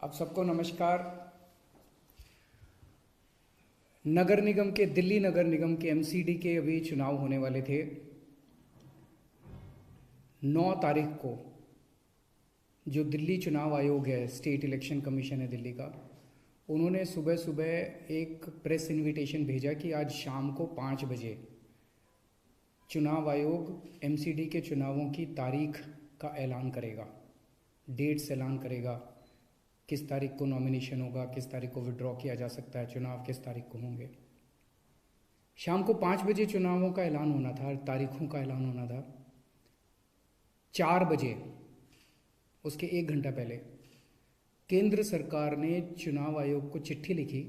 आप सबको नमस्कार। नगर निगम के दिल्ली नगर निगम के एमसीडी के अभी चुनाव होने वाले थे 9 तारीख को। जो दिल्ली चुनाव आयोग है, स्टेट इलेक्शन कमीशन है दिल्ली का, उन्होंने सुबह सुबह एक प्रेस इनविटेशन भेजा कि आज शाम को 5 बजे चुनाव आयोग एमसीडी के चुनावों की तारीख का ऐलान करेगा, डेट्स ऐलान करेगा, किस तारीख को नॉमिनेशन होगा, किस तारीख को विड्रॉ किया जा सकता है, चुनाव किस तारीख को होंगे। शाम को 5 बजे चुनावों का ऐलान होना था, तारीखों का ऐलान होना था। 4 बजे, उसके 1 घंटा पहले, केंद्र सरकार ने चुनाव आयोग को चिट्ठी लिखी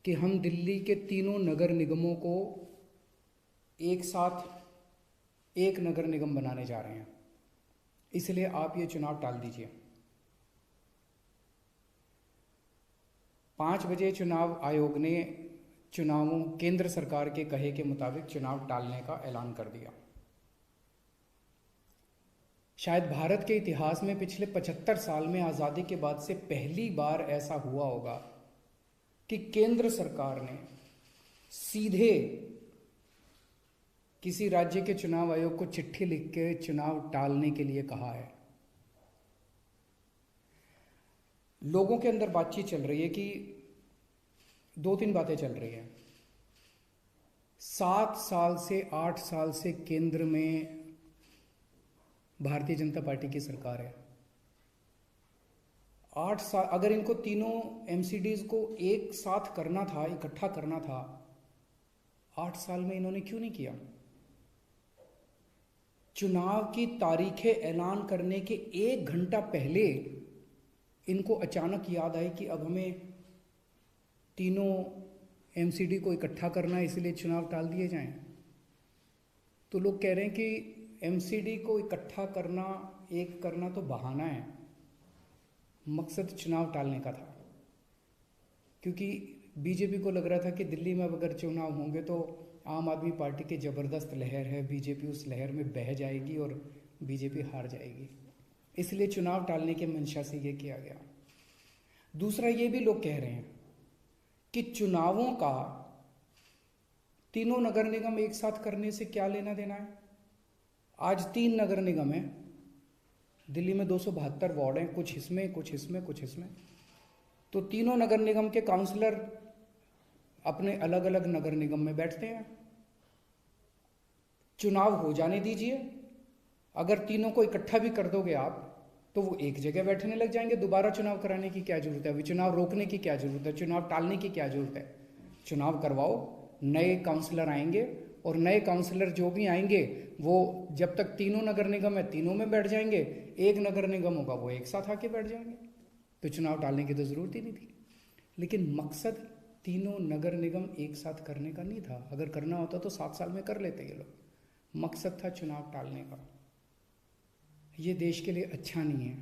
कि हम दिल्ली के तीनों नगर निगमों को एक साथ एक नगर निगम बनाने जा रहे हैं, इसलिए आप ये चुनाव टाल दीजिए। 5 बजे चुनाव आयोग ने चुनावों केंद्र सरकार के कहे के मुताबिक चुनाव टालने का ऐलान कर दिया। शायद भारत के इतिहास में पिछले 75 साल में आज़ादी के बाद से पहली बार ऐसा हुआ होगा कि केंद्र सरकार ने सीधे किसी राज्य के चुनाव आयोग को चिट्ठी लिख के चुनाव टालने के लिए कहा है। लोगों के अंदर बातचीत चल रही है कि 2-3 बातें चल रही हैं। 7 साल से 8 साल से केंद्र में भारतीय जनता पार्टी की सरकार है। 8 साल, अगर इनको तीनों एमसीडीज को एक साथ करना था, इकट्ठा करना था, 8 साल में इन्होंने क्यों नहीं किया? चुनाव की तारीखें ऐलान करने के 1 घंटा पहले इनको अचानक याद आई कि अब हमें तीनों एमसीडी को इकट्ठा करना है, इसलिए चुनाव टाल दिए जाएं। तो लोग कह रहे हैं कि एमसीडी को इकट्ठा करना, एक करना तो बहाना है, मकसद चुनाव टालने का था। क्योंकि बीजेपी को लग रहा था कि दिल्ली में अब अगर चुनाव होंगे तो आम आदमी पार्टी की ज़बरदस्त लहर है, बीजेपी उस लहर में बह जाएगी और बीजेपी हार जाएगी, इसलिए चुनाव टालने के मंशा से ये किया गया। दूसरा, ये भी लोग कह रहे हैं कि चुनावों का तीनों नगर निगम एक साथ करने से क्या लेना देना है। आज 3 नगर निगम हैं दिल्ली में, 272 वार्ड हैं, कुछ इसमें कुछ इसमें कुछ इसमें। तो तीनों नगर निगम के काउंसलर अपने अलग अलग नगर निगम में बैठते हैं। चुनाव हो जाने दीजिए, अगर तीनों को इकट्ठा भी कर दोगे आप तो वो एक जगह बैठने लग जाएंगे। दोबारा चुनाव कराने की क्या जरूरत है? अभी चुनाव रोकने की क्या जरूरत है? चुनाव टालने की क्या जरूरत है? चुनाव करवाओ, नए काउंसलर आएंगे और नए काउंसलर जो भी आएंगे वो जब तक तीनों नगर निगम है तीनों में बैठ जाएंगे, एक नगर निगम होगा वो एक साथ आके बैठ जाएंगे। तो चुनाव टालने की तो जरूरत ही नहीं थी। लेकिन मकसद तीनों नगर निगम एक साथ करने का नहीं था। अगर करना होता तो 7 साल में कर लेते ये लोग। मकसद था चुनाव टालने का। ये देश के लिए अच्छा नहीं है,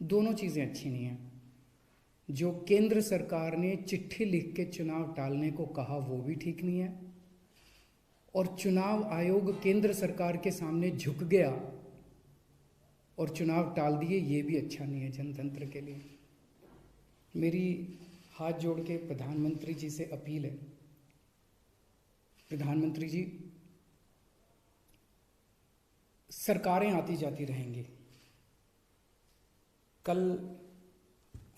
दोनों चीज़ें अच्छी नहीं हैं। जो केंद्र सरकार ने चिट्ठी लिख के चुनाव टालने को कहा वो भी ठीक नहीं है, और चुनाव आयोग केंद्र सरकार के सामने झुक गया और चुनाव टाल दिए, ये भी अच्छा नहीं है जनतंत्र के लिए। मेरी हाथ जोड़ के प्रधानमंत्री जी से अपील है, प्रधानमंत्री जी, सरकारें आती जाती रहेंगी, कल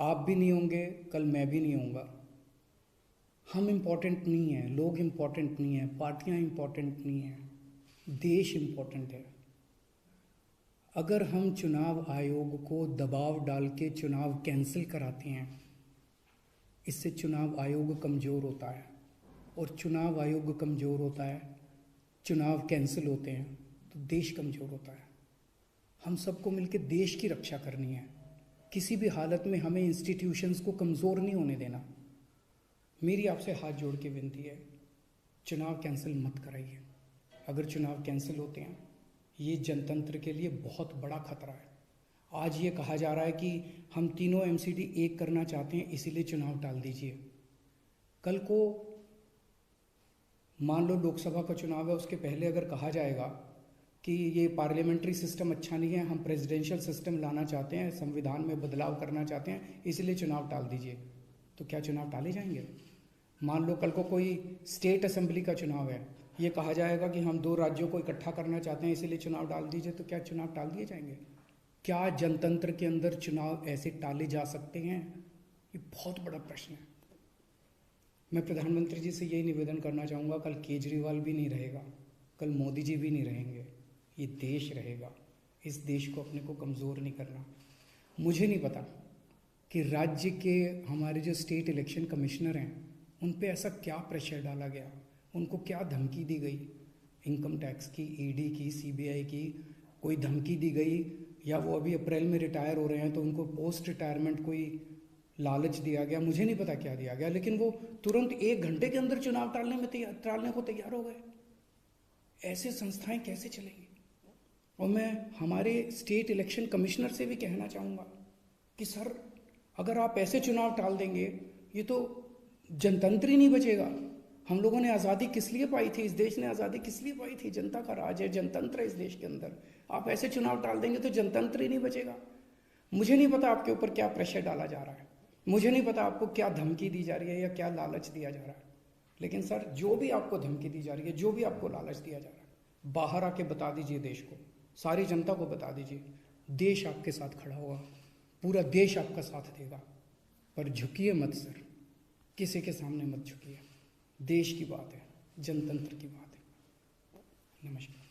आप भी नहीं होंगे, कल मैं भी नहीं होऊंगा। हम इम्पोर्टेंट नहीं हैं, लोग इम्पोर्टेंट नहीं हैं, पार्टियां इम्पोर्टेंट नहीं हैं, देश इम्पोर्टेंट है। अगर हम चुनाव आयोग को दबाव डाल के चुनाव कैंसिल कराते हैं, इससे चुनाव आयोग कमज़ोर होता है, और चुनाव आयोग कमज़ोर होता है, चुनाव कैंसिल होते हैं तो देश कमज़ोर होता है। हम सबको मिलकर देश की रक्षा करनी है। किसी भी हालत में हमें इंस्टीट्यूशंस को कमज़ोर नहीं होने देना। मेरी आपसे हाथ जोड़ के विनती है, चुनाव कैंसिल मत कराइए। अगर चुनाव कैंसिल होते हैं, ये जनतंत्र के लिए बहुत बड़ा खतरा है। आज ये कहा जा रहा है कि हम तीनों एमसीडी एक करना चाहते हैं, इसीलिए चुनाव टाल दीजिए। कल को मान लो लोकसभा का चुनाव है, उसके पहले अगर कहा जाएगा कि ये पार्लियामेंट्री सिस्टम अच्छा नहीं है, हम प्रेसिडेंशियल सिस्टम लाना चाहते हैं, संविधान में बदलाव करना चाहते हैं, इसलिए चुनाव टाल दीजिए। तो क्या चुनाव टाले जाएंगे? मान लो कल को कोई स्टेट असेंबली का चुनाव है, ये कहा जाएगा कि हम 2 राज्यों को इकट्ठा करना चाहते हैं इसलिए चुनाव टाल दीजिए, तो क्या चुनाव टाल दिए जाएंगे? क्या जनतंत्र के अंदर चुनाव ऐसे टाले जा सकते हैं? ये बहुत बड़ा प्रश्न है। मैं प्रधानमंत्री जी से यही निवेदन करना चाहूँगा, कल केजरीवाल भी नहीं रहेगा, कल मोदी जी भी नहीं रहेंगे, ये देश रहेगा। इस देश को अपने को कमज़ोर नहीं करना। मुझे नहीं पता कि राज्य के हमारे जो स्टेट इलेक्शन कमिश्नर हैं उन पे ऐसा क्या प्रेशर डाला गया, उनको क्या धमकी दी गई, इनकम टैक्स की, ईडी की, सीबीआई की कोई धमकी दी गई, या वो अभी अप्रैल में रिटायर हो रहे हैं तो उनको पोस्ट रिटायरमेंट कोई लालच दिया गया, मुझे नहीं पता क्या दिया गया, लेकिन वो तुरंत 1 घंटे के अंदर चुनाव टालने को तैयार हो गए। ऐसे संस्थाएं कैसे चलेंगी? और मैं हमारे स्टेट इलेक्शन कमिश्नर से भी कहना चाहूँगा कि सर, अगर आप ऐसे चुनाव टाल देंगे, ये तो जनतंत्र ही नहीं बचेगा। हम लोगों ने आज़ादी किस लिए पाई थी? इस देश ने आज़ादी किस लिए पाई थी? जनता का राज है, जनतंत्र है इस देश के अंदर। आप ऐसे चुनाव टाल देंगे तो जनतंत्र ही नहीं बचेगा। मुझे नहीं पता आपके ऊपर क्या प्रेशर डाला जा रहा है, मुझे नहीं पता आपको क्या धमकी दी जा रही है या क्या लालच दिया जा रहा है, लेकिन सर, जो भी आपको धमकी दी जा रही है, जो भी आपको लालच दिया जा रहा है, बाहर आके बता दीजिए देश को, सारी जनता को बता दीजिए। देश आपके साथ खड़ा होगा, पूरा देश आपका साथ देगा। पर झुकिए मत सर, किसी के सामने मत झुकिए। देश की बात है, जनतंत्र की बात है। नमस्कार।